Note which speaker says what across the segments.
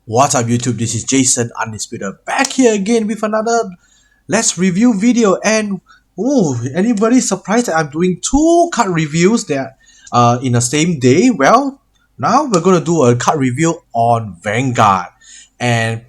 Speaker 1: What's up YouTube, this is Jason Undisputed back here again with another Let's Review video. And anybody surprised that I'm doing two card reviews that in the same day? Well, now we're gonna do a card review on Vanguard, and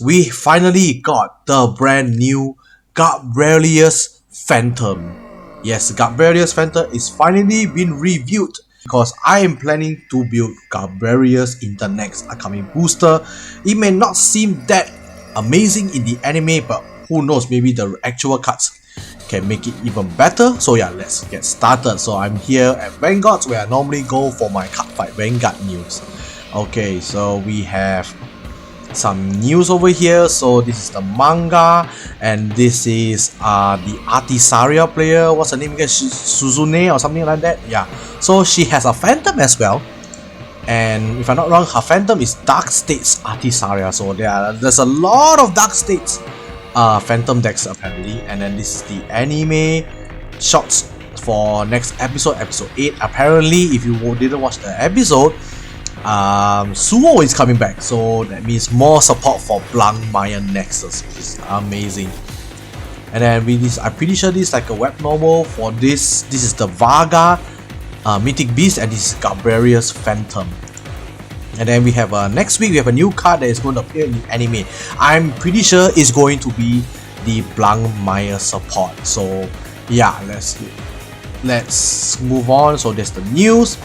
Speaker 1: we finally got the brand new Gabwelius Fantome. Yes, Gabwelius Fantome is finally been reviewed because I am planning to build Gabwelius in the next upcoming booster. It may not seem that amazing in the anime, but who knows, maybe the actual cards can make it even better. So yeah, let's get started. So I'm here at Vanguard, where I normally go for my Cardfight Vanguard news. Okay, so we have some news over here. So this is the manga, and this is the Artisaria player. What's her name again? Suzune or something like that. Yeah, so she has a Phantom as well, and if I'm not wrong, her Phantom is Dark States Artisaria. So there's a lot of Dark States Phantom decks apparently. And then this is the anime shots for next episode, episode 8. Apparently, if you didn't watch the episode, Suo is coming back, so that means more support for Blanc Maya Nexus, which is amazing. And then I'm pretty sure this is like a web novel for this. This is the Vaga Mythic Beast, and this is Gabwelius Fantome. And then we have next week we have a new card that is going to appear in the anime. I'm pretty sure it's going to be the Blanc Maya support. So yeah, let's move on. So there's the news.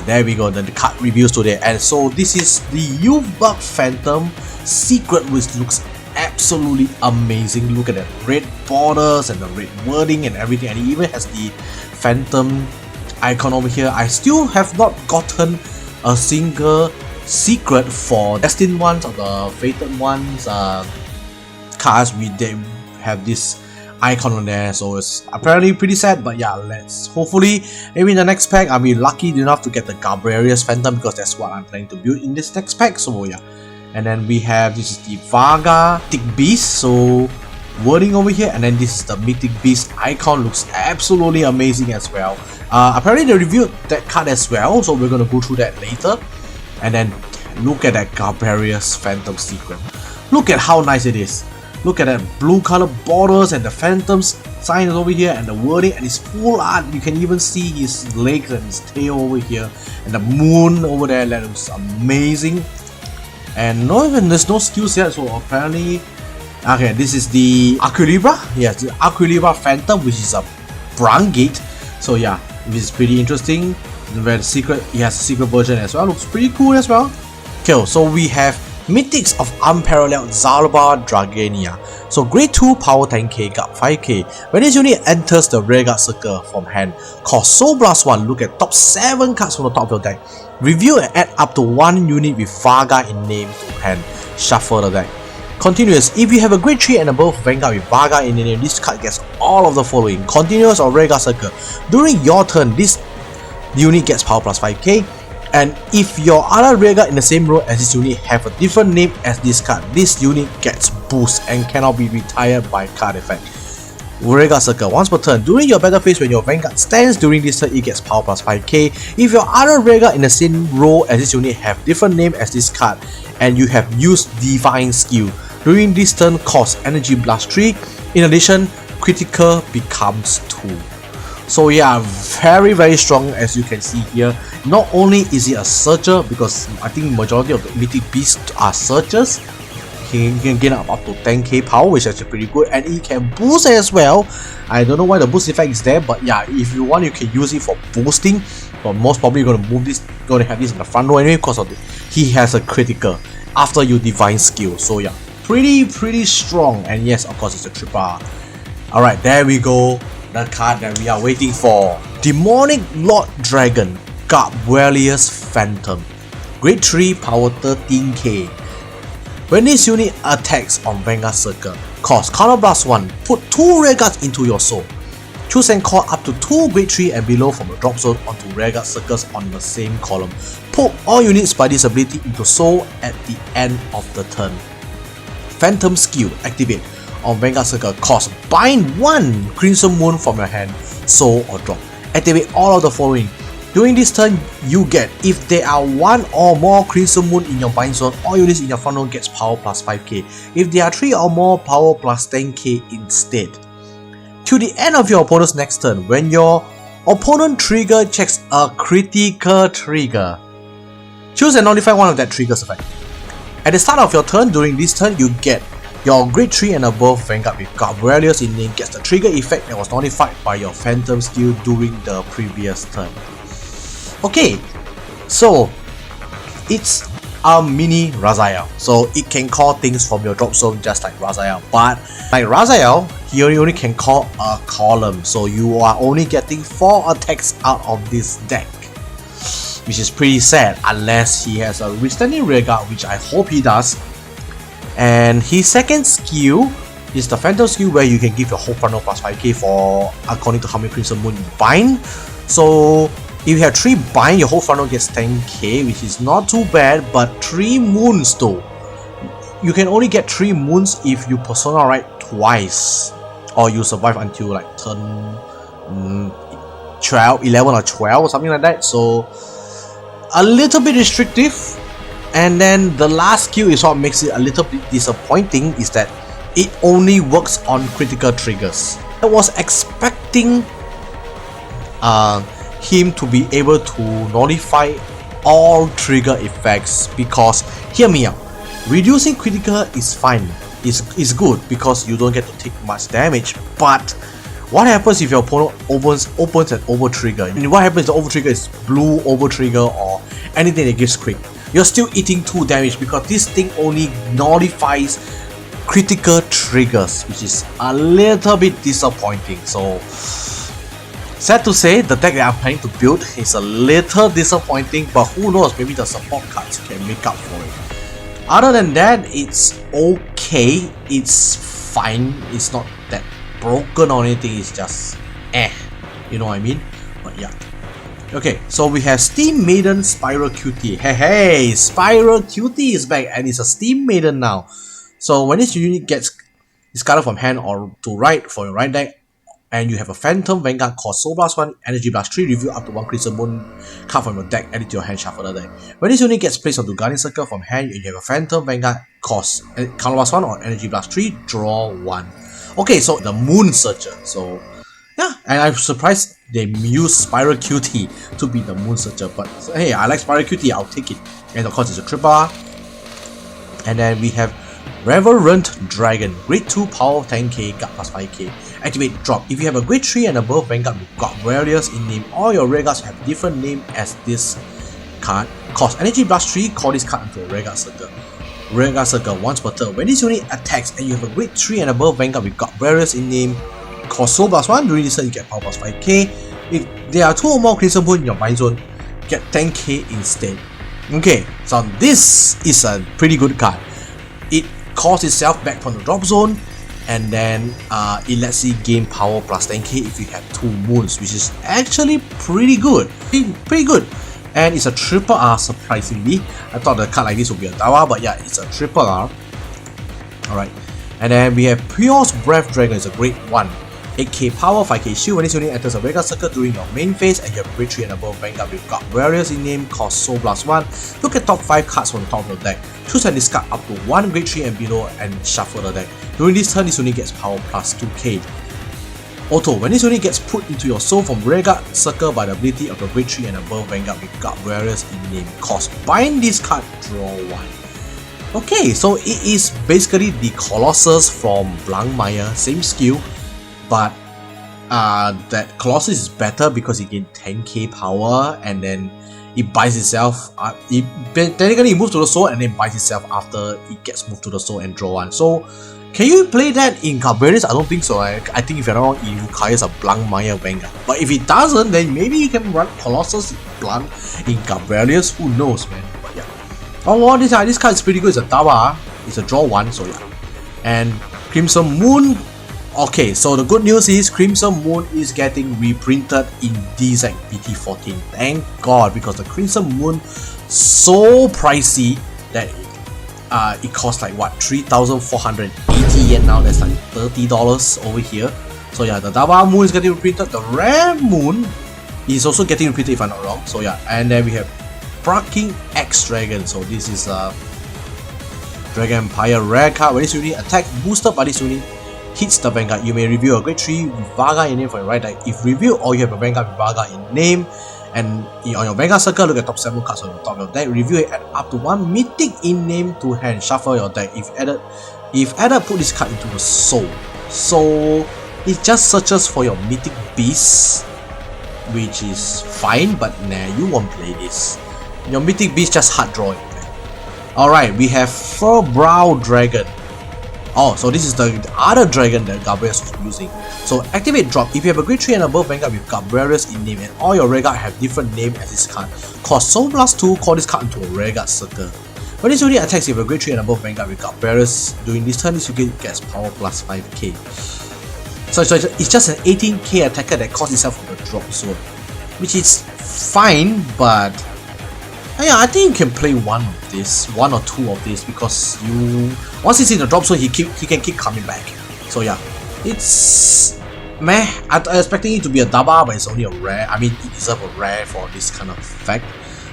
Speaker 1: There we go, the card reviews today. And so this is the Youthbug Phantom Secret, which looks absolutely amazing. Look at the red borders and the red wording and everything, and it even has the Phantom icon over here. I still have not gotten a single secret for Destined ones or the Fated ones cards. They have this icon on there, so it's apparently pretty sad. But yeah, let's hopefully maybe in the next pack I'll be lucky enough to get the Gabwelius Fantome, because that's what I'm planning to build in this next pack. So yeah, and then we have this is the Vaga Mythic Beast, so wording over here, and then this is the Mythic Beast icon. Looks absolutely amazing as well. Apparently they reviewed that card as well, so we're gonna go through that later. And then look at that Gabwelius Fantome secret. Look at how nice it is. Look at that blue color borders and the Phantom's sign is over here, and the wording, and his full art. You can even see his legs and his tail over here, and the moon over there. That looks amazing. And there's no skills yet, so apparently, okay, this is the Aquilibra. Yes, the Aquilibra Phantom, which is a Brangate. So yeah, this is pretty interesting. Where the secret, he has a secret version as well. Looks pretty cool as well. Okay, so we have Mythics of Unparalleled Zalbar Dragania. So grade 2 power 10k, guard 5k. When this unit enters the rearguard circle from hand, cost Soul Blast 1. Look at top 7 cards from the top of your deck. Review and add up to 1 unit with Vaga in name to hand. Shuffle the deck. Continuous. If you have a grade 3 and above Vanguard with Vaga in the name, this card gets all of the following. Continuous or rearguard circle. During your turn, this unit gets power plus 5k. And if your other rearguard in the same row as this unit have a different name as this card, this unit gets boost and cannot be retired by card effect. Rearguard circle once per turn. During your battle phase, when your Vanguard stands during this turn, it gets power plus 5k. If your other rearguard in the same row as this unit have different name as this card, and you have used Divine skill, during this turn cost energy blast 3. In addition, critical becomes 2. So yeah, very strong, as you can see here. Not only is it a searcher, because I think majority of the Mythic Beasts are searchers. He can gain up to 10k power, which is actually pretty good, and it can boost as well. I don't know why the boost effect is there, but yeah, if you want, you can use it for boosting. But most probably you're gonna move this, gonna have this in the front row anyway, because of he has a critical after you divine skill. So yeah, pretty strong. And yes, of course, it's a triple R. Alright, there we go. The card that we are waiting for. Demonic Lord Dragon Gabwelius Fantome. Grade 3 power 13k. When this unit attacks on Vanguard Circle, cost counter blast 1. Put 2 rearguards into your soul. Choose and call up to 2 grade 3 and below from the drop zone onto rearguard circles on the same column. Put all units by this ability into soul at the end of the turn. Phantom skill activate. On Vanguard Circle, cost bind 1 Crimson Moon from your hand, soul or drop. Activate all of the following. During this turn, you get, if there are one or more Crimson Moon in your bind zone, all units in your front row gets power plus 5k. If there are 3 or more, power plus 10k instead. To the end of your opponent's next turn, when your opponent trigger checks a critical trigger, choose and nullify one of that trigger's effect. At the start of your turn, during this turn, you get your grade 3 and above Vanguard with Gabwelius in name gets the trigger effect that was nullified by your Phantom skill during the previous turn. Okay, so it's a mini Raziel, so it can call things from your drop zone just like Raziel, but like Raziel, he only can call a column, so you are only getting 4 attacks out of this deck, which is pretty sad unless he has a withstanding rearguard, which I hope he does. And his second skill is the Phantom skill, where you can give your whole front row plus 5k for according to how many Crimson Moon you bind. So if you have 3 bind, your whole front row gets 10k, which is not too bad, but 3 moons though. You can only get 3 moons if you persona right twice, or you survive until like turn 11 or 12 or something like that, so a little bit restrictive. And then the last skill is what makes it a little bit disappointing, is that it only works on critical triggers. I was expecting him to be able to nullify all trigger effects, because hear me out, reducing critical is fine, is good because you don't get to take much damage, but what happens if your opponent opens an over trigger? And what happens if the over trigger is blue over trigger or anything that gives crit? You're still eating 2 damage because this thing only nullifies critical triggers, which is a little bit disappointing. So sad to say, the deck that I'm planning to build is a little disappointing, but who knows, maybe the support cards can make up for it. Other than that, it's okay, it's fine, it's not that broken or anything, it's just you know what I mean? But yeah. Okay, so we have Steam Maiden Spiral QT. Hey, Spiral QT is back and it's a Steam Maiden now. So when this unit gets discarded from hand or to right for your right deck, and you have a Phantom Vanguard cost Soul Blast 1, Energy Blast 3, reveal up to 1 Crimson Moon card from your deck, add it to your hand, shuffle the deck. When this unit gets placed onto Guardian Circle from hand, and you have a Phantom Vanguard cost Counter Blast 1 or Energy Blast 3, draw 1. Okay, so the Moon Searcher. So yeah, and I'm surprised they use Spiral QT to be the Moon Searcher, but hey, I like Spiral QT, I'll take it. And of course it's a triple R. And then we have Reverend Dragon, grade 2 power 10k, guard plus 5k. Activate drop. If you have a grade 3 and above Vanguard with Gabwelius in name, all your rearguards have different name as this card. Cost Energy Blast 3, call this card into a rearguard circle. Rearguard circle once per turn. When this unit attacks and you have a grade 3 and above Vanguard with Gabwelius in name, cost Soul Blast 1, during this turn you get power plus 5k. If there are 2 or more Crimson Moon in your bind zone, get 10k instead. Okay, so this is a pretty good card. It calls itself back from the drop zone, and then it lets you gain power plus 10k if you have 2 moons, which is actually pretty good. Pretty good. And it's a triple R, surprisingly. I thought a card like this would be a Dawa, but yeah, it's a triple R. Alright. And then we have Pure's Breath Dragon, it's a grade 1. 8k power, 5k shield. When this unit enters a Vanguard circle during your main phase and you have grade 3 and above Vanguard with Gabwelius in name, cost Soul Blast 1, look at top 5 cards from the top of the deck. Choose and discard up to 1 grade 3 and below and shuffle the deck. During this turn, this unit gets power plus 2k. Auto, when this unit gets put into your soul from Vanguard circle by the ability of the grade 3 and above Vanguard with Gabwelius in name, cost bind this card, draw 1. Okay, so it is basically the Colossus from Blankmeyer, same skill, but that Colossus is better because it gains 10k power and then it binds itself. Technically it moves to the soul and then binds itself after it gets moved to the soul and draw 1. So can you play that in Gabwelius? I don't think so. I think if you're not wrong, it requires a Blankmeyer Vanguard. But if it doesn't, then maybe you can run Colossus Blank in Gabwelius. Who knows, man? But yeah. Oh, this card is pretty good. It's a Dawa. It's a draw 1, so yeah. And Crimson Moon. Okay, so the good news is Crimson Moon is getting reprinted in DZ BT14. Thank God, because the Crimson Moon so pricey that it costs like what, 3,480 yen now. That's like $30 over here. So yeah, the Dawa Moon is getting reprinted. The Rare Moon He's also getting repeated if I'm not wrong. So yeah, and then we have Barking X Dragon. So this is a Dragon Empire rare card. When this unit attack boosted by this unit hits the Vanguard, you may reveal a grade 3 with Varga in name from your right deck. If revealed, or you have a Vanguard with Varga in name, and on your Vanguard circle, look at top 7 cards on the top of your deck, review it, add up to 1 mythic in name to hand, shuffle your deck. If added, put this card into the soul. So it just searches for your mythic beast, which is fine, but nah, you won't play this. Your mythic beast just hard drawing. Alright, we have Furbrow Dragon. Oh, so this is the other dragon that Gabwelius was using. So activate drop. If you have a grade 3 and above Vanguard with Gabwelius in name and all your rare cards have different name as this card, cost soul +2, call this card into a rare guard circle. When this unit attacks, if you have a grade 3 and above Vanguard with Gabwelius, during this turn, this unit gets power +5k. So it's just an 18k attacker that costs itself from the drop zone, which is fine, but yeah, I think you can play one or two of this, because once he's in the drop zone, he can keep coming back. So yeah, it's meh. I'm expecting it to be a double, but it's only a rare. I mean, it deserves a rare for this kind of effect.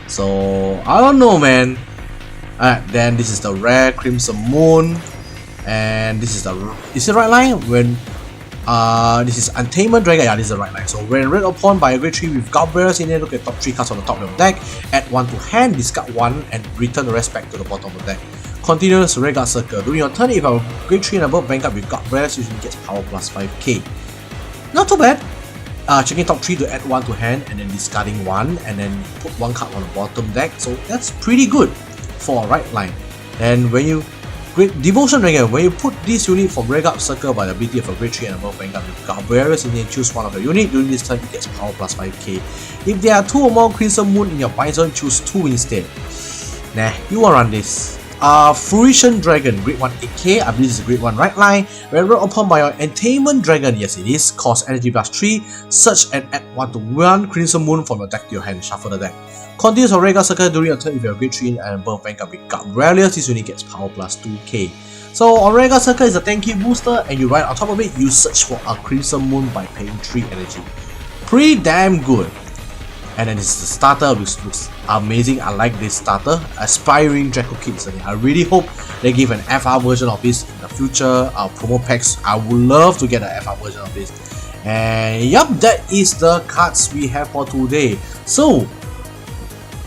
Speaker 1: So I don't know, man. Alright, then this is the rare Crimson Moon, and this is the right line when this is Untamed Dragon. Yeah, this is the right line. So when read upon by a grade 3 with Gabwelius in it, look at top 3 cards on the top of your deck, add 1 to hand, discard 1, and return the rest back to the bottom of the deck. Continuous rare guard circle. During your turn, if you have a grade 3 and above Vanguard with Gabwelius, usually gets power +5k. Not too bad. Checking top 3 to add 1 to hand, and then discarding 1, and then put 1 card on the bottom deck. So that's pretty good for a right line. And when you Devotion Dragon, when you put this unit from rare guard circle by the ability of a grade 3 and above Vanguard with Gabwelius in it, choose one of your unit. During this turn, it gets power +5k. If there are 2 or more Crimson Moon in your buy zone, choose 2 instead. Nah, you will run this. Fruition Dragon, grade 1 8k, I believe this is grade 1 right line. When read upon by your Entertainment Dragon, yes it is, cost energy +3, search and add 1 to 1 Crimson Moon from your deck to your hand, shuffle the deck. Continues your rare guard circle during your turn if you have grade 3 and above Vanguard with Gabwelius, this unit gets power +2k. So on rare guard circle is a 10k booster, and you right on top of it, you search for a Crimson Moon by paying 3 energy. Pretty damn good. And then this is the starter, which looks amazing. I like this starter. Aspiring Draco Kids. I really hope they give an FR version of this in the future. Promo packs, I would love to get an FR version of this. And yup, that is the cards we have for today. So,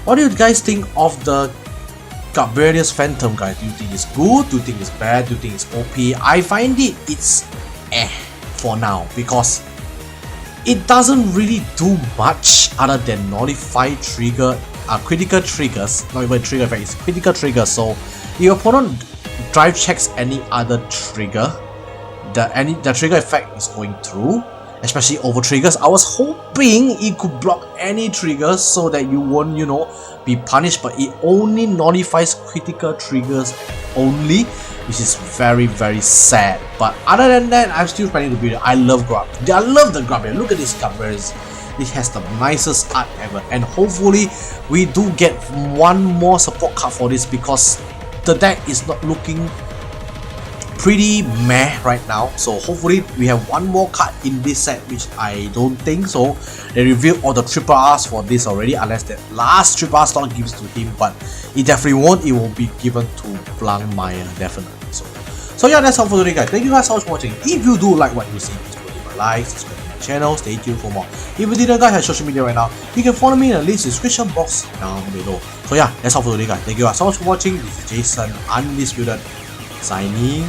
Speaker 1: what do you guys think of the Gabwelius Fantome, guys? Do you think it's good? Do you think it's bad? Do you think it's OP? I find it's for now, because it doesn't really do much other than nullify trigger, critical triggers, not even trigger effect, it's critical triggers. So if your opponent drive checks any other trigger, the trigger effect is going through, especially over triggers. I was hoping it could block any triggers so that you won't, be punished, but it only nullifies critical triggers only, which is very, very sad. But other than that, I'm still planning to build it. I love Grab. I love the Grab. Look at this Gabwelius. It has the nicest art ever, and hopefully we do get one more support card for this, because the deck is not looking pretty meh right now. So hopefully we have one more card in this set, which I don't think so. They revealed all the triple R's for this already, unless that last triple R slot gives to him, but it definitely won't. It will be given to Blankmeyer, definitely. So yeah, that's all for today, guys. Thank you guys so much for watching. If you do like what you see, please leave a like, subscribe to my channel, stay tuned for more. If you didn't guys have social media right now, you can follow me in the link description box down below. So yeah, that's all for today, guys. Thank you guys so much for watching. This is Jason, Undisputed, signing